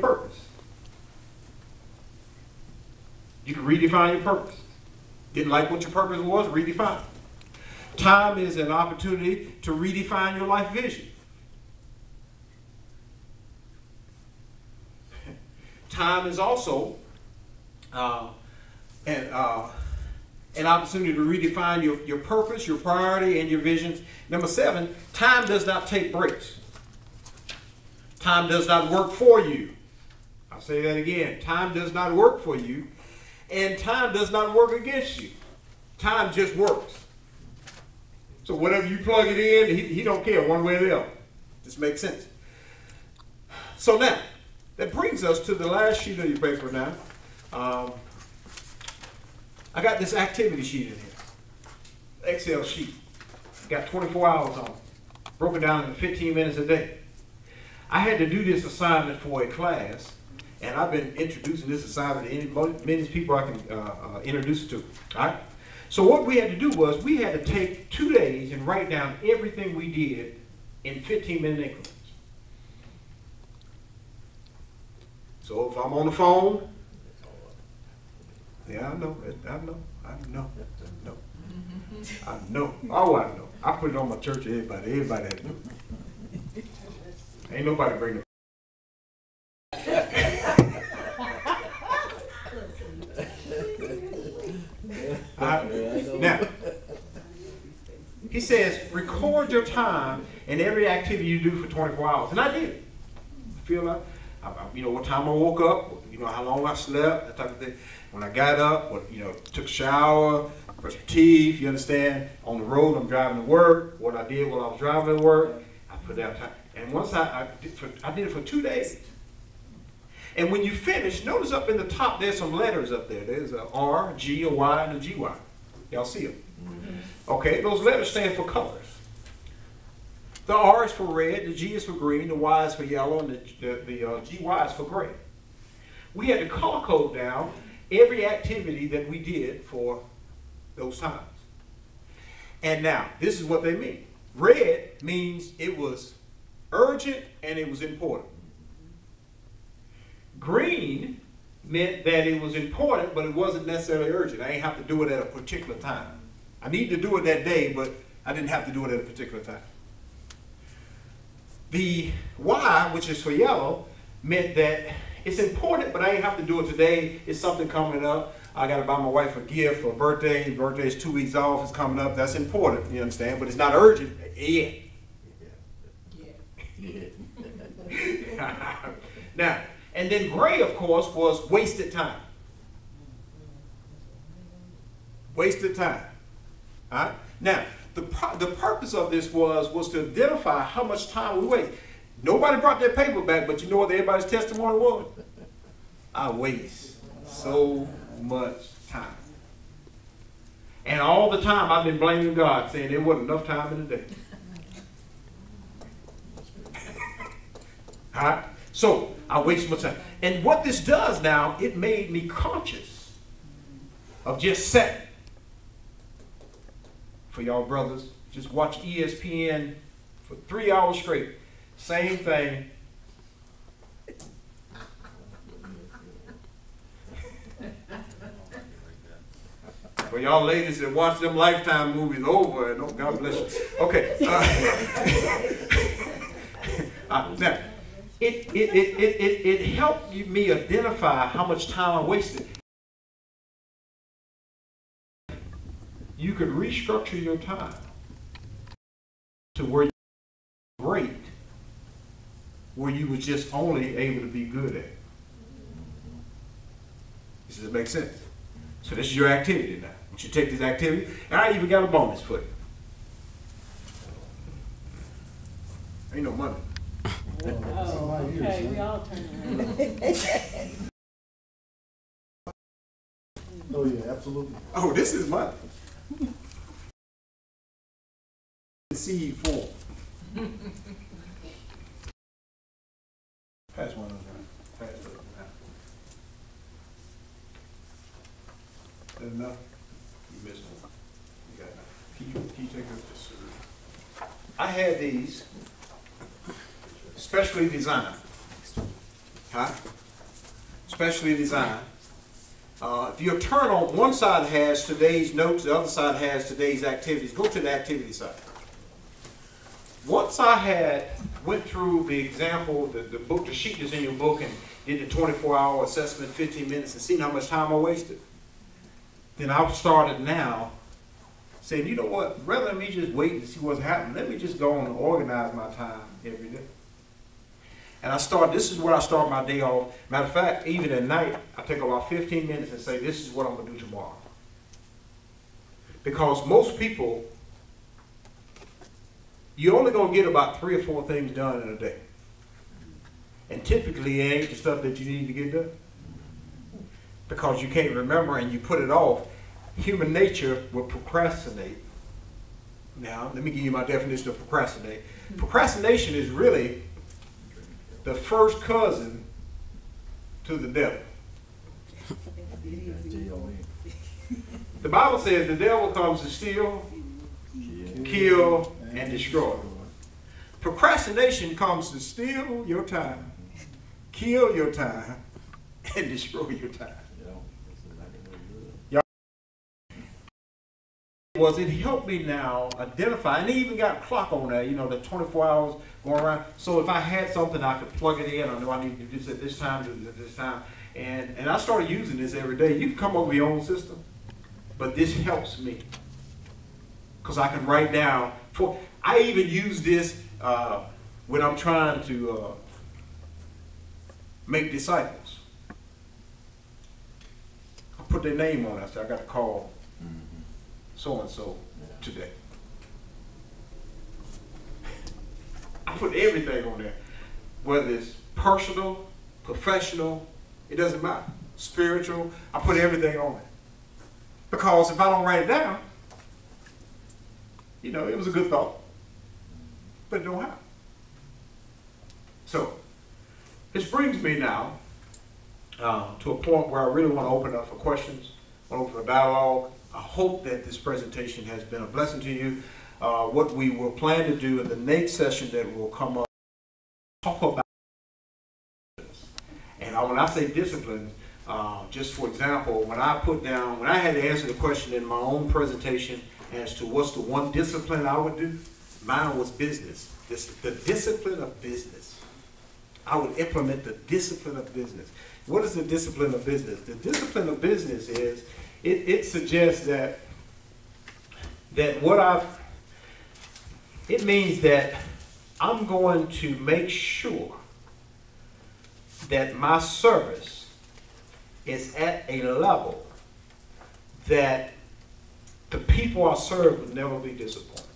purpose. You can redefine your purpose. Didn't like what your purpose was? Redefine it. Time is an opportunity to redefine your life vision. Time is also an opportunity to redefine your purpose, your priority, and your visions. Number 7, time does not take breaks. Time does not work for you. I'll say that again. Time does not work for you, and time does not work against you. Time just works. So whatever you plug it in, he don't care one way or the other. This makes sense. So now, that brings us to the last sheet of your paper now. I got this activity sheet in here. Excel sheet. Got 24 hours on it. Broken down into 15 minutes a day. I had to do this assignment for a class, and I've been introducing this assignment to many people I can introduce it to. All right? So what we had to do was we had to take 2 days and write down everything we did in 15-minute increments. So if I'm on the phone, yeah, I know. Oh, I know. I put it on my church. Everybody has to know. Ain't nobody bringing Now, he says, record your time and every activity you do for 24 hours. And I did. I feel like, you know, what time I woke up, you know, how long I slept, that type of thing. When I got up, took a shower, brushed my teeth, you understand? On the road, I'm driving to work. What I did while I was driving to work, I put that time. And once I did it for 2 days. And when you finish, notice up in the top, there's some letters up there. There's a R, G, a Y, and a GY. Y'all see them? Okay, those letters stand for colors. The R is for red, the G is for green, the Y is for yellow, and the GY is for gray. We had to color code down every activity that we did for those times. And now, this is what they mean. Red means it was urgent and it was important. Green meant that it was important, but it wasn't necessarily urgent. I ain't have to do it at a particular time. I need to do it that day, but I didn't have to do it at a particular time. The Y, which is for yellow, meant that it's important, but I ain't have to do it today. It's something coming up. I got to buy my wife a gift for a birthday. Birthday is 2 weeks off. It's coming up. That's important, you understand? But it's not urgent yet. Now, and then gray, of course, was wasted time. Wasted time. All right? Now, the purpose of this was to identify how much time we waste. Nobody brought their paper back, but you know what everybody's testimony was? I waste so much time. And all the time I've been blaming God, saying there wasn't enough time in the day. All right? So I waste my time. And what this does now, it made me conscious of just setting. For y'all brothers, just watch ESPN for 3 hours straight. Same thing. For y'all ladies that watch them Lifetime movies over, and oh, God bless you. Okay. Now, it helped me identify how much time I wasted. You could restructure your time to where you're great, where you was just only able to be good at. Does this make sense? So this is your activity now. You should take this activity, and I even got a bonus for you. Ain't no money. Oh, okay, we all turn around. Oh yeah, absolutely. Oh, this is money. Seed form. Pass one of them. Pass it around. Is that enough? You missed one. You got enough. Can you take this? I had these specially designed Huh? Specially designed. If you turn on, one side has today's notes, the other side has today's activities. Go to the activity side. Once I went through the example, the book, the sheet that's in your book, and did the 24-hour assessment, 15 minutes, and seen how much time I wasted, then I've started now saying, you know what, rather than me just waiting to see what's happening, let me just go on and organize my time every day. And this is where I start my day off. Matter of fact, even at night, I take about 15 minutes and say, this is what I'm going to do tomorrow. Because most people, you're only going to get about 3 or 4 things done in a day. And typically, it ain't the stuff that you need to get done. Because you can't remember and you put it off. Human nature will procrastinate. Now, let me give you my definition of procrastinate. Procrastination is really the first cousin to the devil. The Bible says the devil comes to steal, kill, and destroy. Procrastination comes to steal your time, kill your time, and destroy your time. It helped me now identify, and they even got a clock on there, you know, the 24 hours going around. So if I had something, I could plug it in. I know I need to do this at this time, do this at this time. And I started using this every day. You can come up with your own system, but this helps me. Because I can write down. I even use this when I'm trying to make disciples. I put their name on it. I said, I got to call so-and-so today. I put everything on there, whether it's personal, professional, it doesn't matter, spiritual, I put everything on it. Because if I don't write it down, you know, it was a good thought, but it don't happen. So, this brings me now to a point where I really want to open up for questions, I want to open for dialogue. I hope that this presentation has been a blessing to you. What we will plan to do in the next session that will come up, talk about this. And when I say discipline, just for example, when I had to answer the question in my own presentation as to what's the one discipline I would do, mine was business. The discipline of business. I would implement the discipline of business. What is the discipline of business? The discipline of business is, it suggests that it means that I'm going to make sure that my service is at a level that the people I serve would never be disappointed.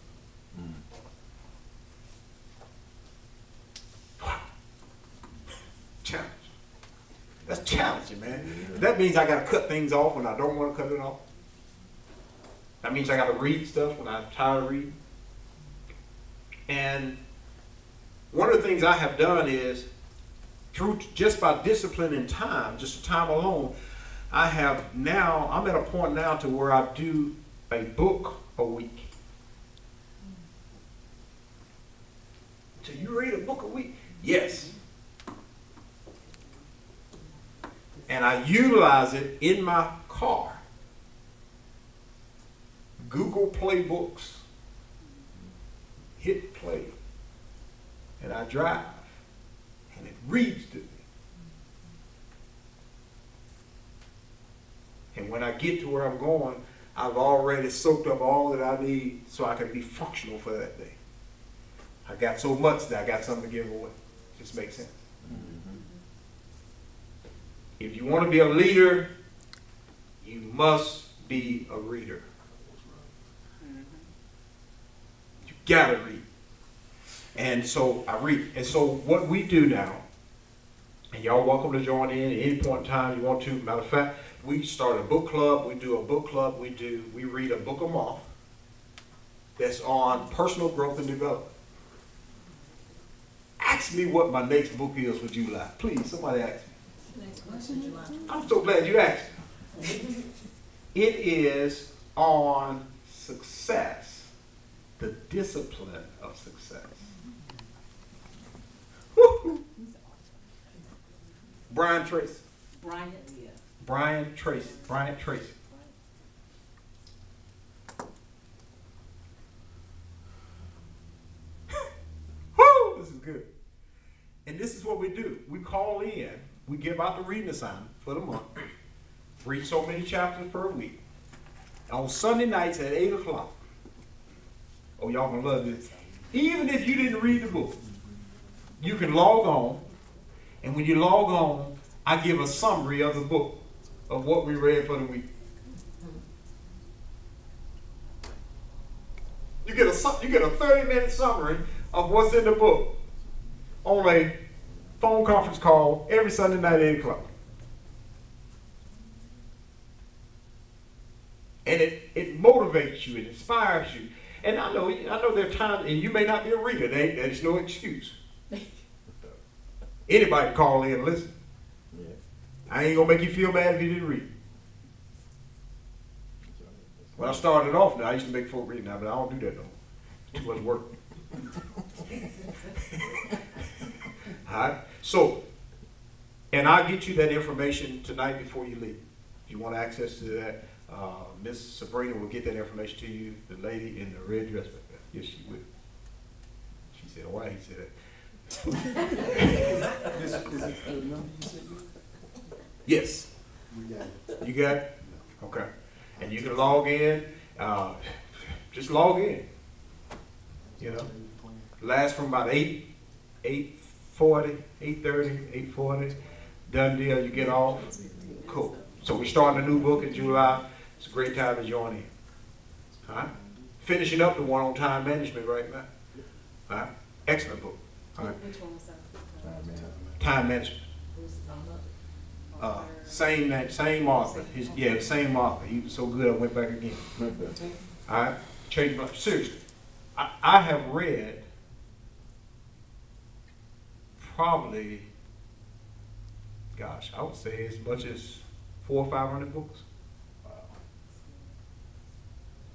Wow. Challenge. That's challenging, man. That means I got to cut things off when I don't want to cut it off. That means I got to read stuff when I'm tired of reading. And one of the things I have done is, just by discipline and time, just time alone, I'm at a point now to where I do a book a week. So you read a book a week? Yes. And I utilize it in my car. Google Play Books. Hit play. And I drive. And it reads to me. And when I get to where I'm going, I've already soaked up all that I need so I can be functional for that day. I got so much that I got something to give away. Just makes sense. If you want to be a leader, you must be a reader. You gotta read. And so I read. And so what we do now, and y'all welcome to join in at any point in time you want to. Matter of fact, we start a book club. We do a book club. We read a book a month that's on personal growth and development. Ask me what my next book is for July. Please, somebody ask me. I'm so glad you asked. It is on success, the discipline of success. Woo-hoo. Brian Tracy. Brian, yeah. Brian Tracy. Brian Tracy. Woo! This is good. And this is what we do. We call in. We give out the reading assignment for the month. Read so many chapters per week. On Sunday nights at 8 o'clock. Oh, y'all gonna love this. Even if you didn't read the book, you can log on. And when you log on, I give a summary of the book, of what we read for the week. You get a 30-minute summary of what's in the book on a phone conference call every Sunday night at 8 o'clock. And it motivates you, it inspires you. And I know there are times, and you may not be a reader, there's no excuse. Anybody can call in and listen. Yeah. I ain't gonna make you feel bad if you didn't read. When I started off, now I used to make folk read now, but I don't do that no more. Too much work. All right. So, and I'll get you that information tonight before you leave. If you want access to that, Miss Sabrina will get that information to you. The lady in the red dress. Yes, she will. She said, "Why he said that?" Yes. You got it? Okay. And you can log in. Just log in. You know, lasts from about 8:40, 8:30, 8:40. Done deal. You get off. Cool. So we're starting a new book in July. It's a great time to join in. All right. Finishing up the one on time management right now. All right. Excellent book. All right. Which one was that? Time management. Same author. Same author. He was so good I went back again. All right. Changed my seriously. I have read probably, gosh, I would say as much as 400 or 500 books. Wow.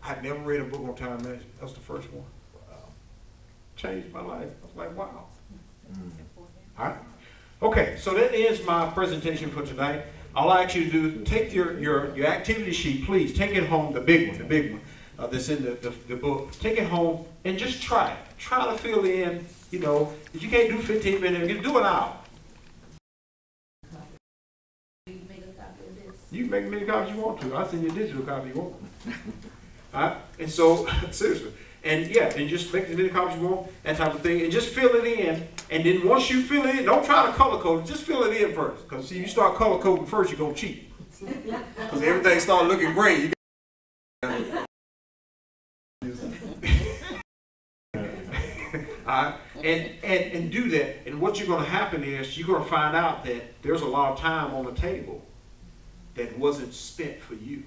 I'd never read a book on time management. That was the first one. Wow. Changed my life. I was like, wow. All right. Okay, so that ends my presentation for tonight. I'll ask you to do, take your activity sheet, please. Take it home, the big one that's in the book. Take it home and just try it. Try to fill in, you know, if you can't do 15 minutes, you can do an hour. You can make as many copies you want to. I'll send you a digital copy you want. All right? And so, seriously. And yeah, and just make as many copies you want, that type of thing, and just fill it in. And then once you fill it in, don't try to color code it, just fill it in first. Because see, you start color coding first, you're going to cheat. Because everything starts looking gray. And do that. And what you're going to happen is you're going to find out that there's a lot of time on the table that wasn't spent for you.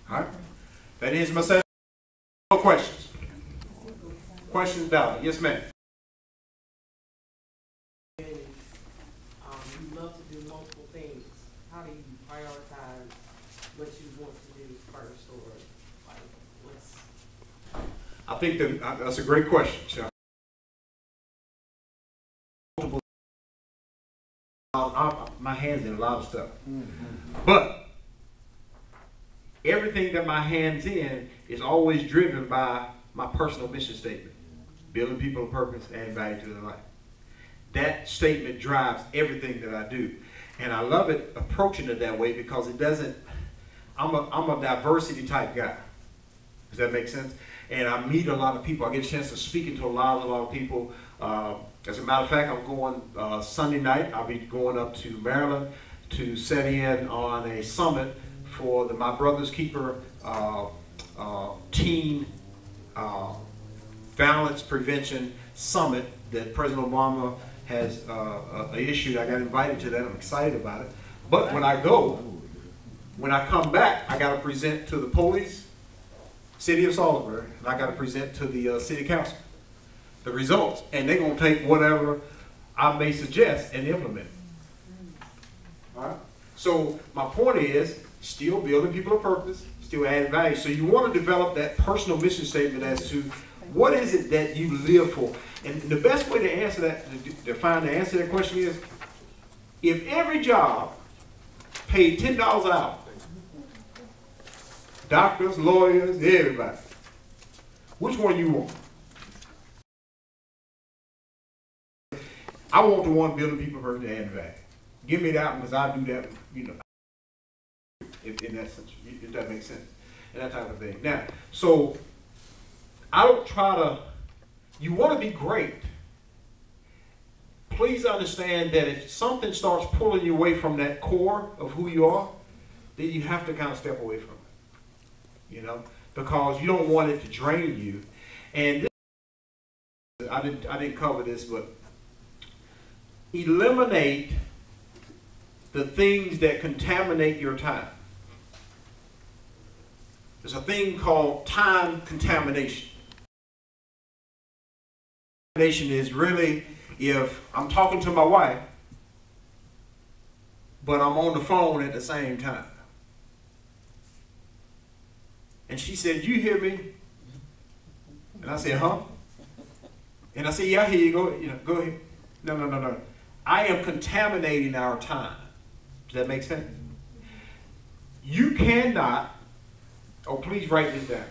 All right. That is my session. No questions. Questions, Dolly? Yes, ma'am. You love to do multiple things. How do you prioritize what you want to do first, or like what's? I think that's a great question, Sean. My hands in a lot of stuff, but everything that my hands in is always driven by my personal mission statement: building people of purpose, adding value to their life. That statement drives everything that I do, and I love it approaching it that way because it doesn't. I'm a diversity type guy. Does that make sense? And I meet a lot of people. I get a chance to speak to a lot of people. As a matter of fact, I'm going Sunday night. I'll be going up to Maryland to set in on a summit for the My Brother's Keeper Teen Violence Prevention Summit that President Obama has issued. I got invited to that. I'm excited about it. But when I come back, I got to present to the police, City of Salisbury, and I got to present to the City Council the results, and they're going to take whatever I may suggest and implement it. All right? So my point is, still building people of purpose, still adding value. So you want to develop that personal mission statement as to what is it that you live for. And the best way to answer that, to find the answer to that question is, if every job paid $10 an hour, doctors, lawyers, everybody, which one you want? I want the one building people first and adding value. Give me that one because I do that, you know, in that sense, if that makes sense, and that type of thing. Now, so I don't try to, you want to be great. Please understand that if something starts pulling you away from that core of who you are, then you have to kind of step away from it, you know, because you don't want it to drain you. And this, I didn't cover this, but eliminate the things that contaminate your time. There's a thing called time contamination. Contamination is really if I'm talking to my wife, but I'm on the phone at the same time. And she said, "You hear me?" And I said, "Huh?" And I said, "Yeah, I hear you. Go ahead." No. I am contaminating our time. Does that make sense? You cannot, oh, please write this down.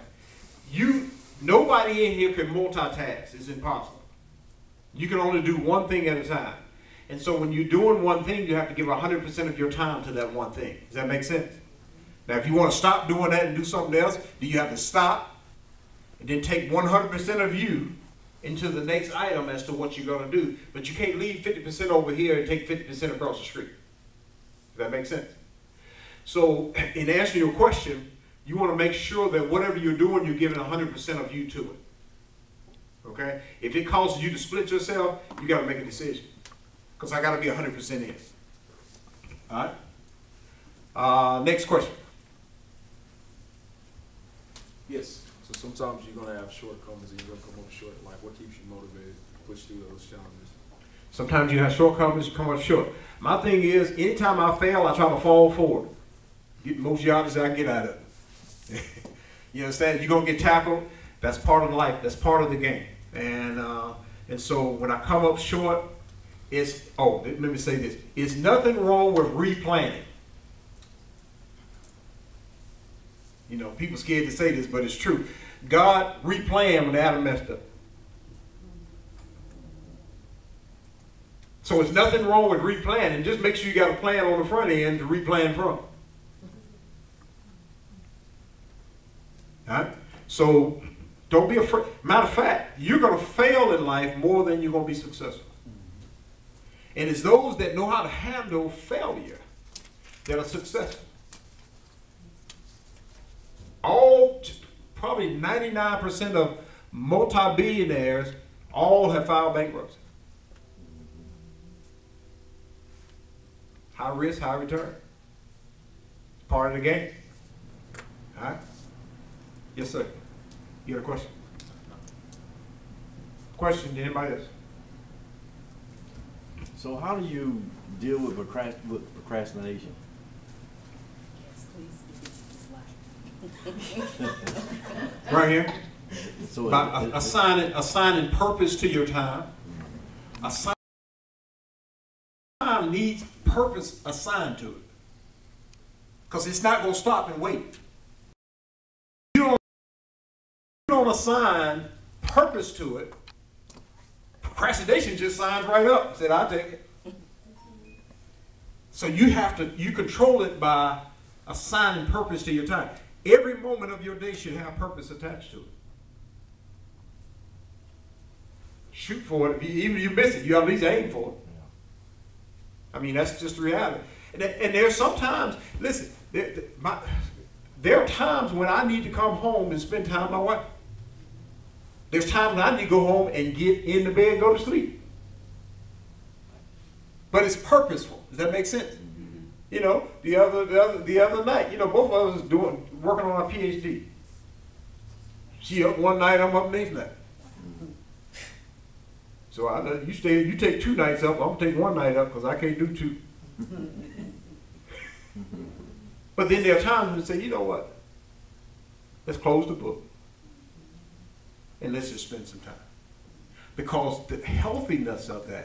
Nobody in here can multitask. It's impossible. You can only do one thing at a time. And so when you're doing one thing, you have to give 100% of your time to that one thing. Does that make sense? Now, if you want to stop doing that and do something else, then you have to stop and then take 100% of you into the next item as to what you're going to do. But you can't leave 50% over here and take 50% across the street. Does that make sense? So in answering your question, you want to make sure that whatever you're doing, you're giving 100% of you to it. Okay? If it causes you to split yourself, you got to make a decision. Because I got to be 100% in. All right? Next question. Yes. So sometimes you're going to have shortcomings and you're going to come up short. Like, what keeps you motivated to push through those challenges? Sometimes you have shortcomings, you come up short. My thing is, anytime I fail, I try to fall forward. Get the most yardage I can get out of it. You understand? You're going to get tackled. That's part of life. That's part of the game. And so when I come up short, let me say this. It's nothing wrong with replanning. You know, people scared to say this, but it's true. God replanned when Adam messed up. So it's nothing wrong with replanning. Just make sure you got a plan on the front end to replan from. All right? So don't be afraid. Matter of fact, you're going to fail in life more than you're going to be successful. And it's those that know how to handle failure that are successful. Probably 99% of multi-billionaires all have filed bankruptcy. High risk, high return. Part of the game. All right? Yes, sir. You got a question? Question to anybody else? So how do you deal with procrastination? Right here. So By assigning purpose to your time. Time needs purpose assigned to it. Because it's not going to stop and wait. You don't assign purpose to it. Procrastination just signs right up. Said, I'll take it. So you control it by assigning purpose to your time. Every moment of your day should have purpose attached to it. Shoot for it. Even if you miss it, you at least aim for it. I mean, that's just the reality. And there's sometimes, listen, there are times when I need to come home and spend time with my wife. There's times when I need to go home and get in the bed and go to sleep. But it's purposeful. Does that make sense? You know, the other night, you know, both of us working on our PhD. She up one night, I'm up next night. So you take 2 nights up, I'm gonna take 1 night up because I can't do 2. But then there are times when you say, you know what? Let's close the book and let's just spend some time. because the healthiness of that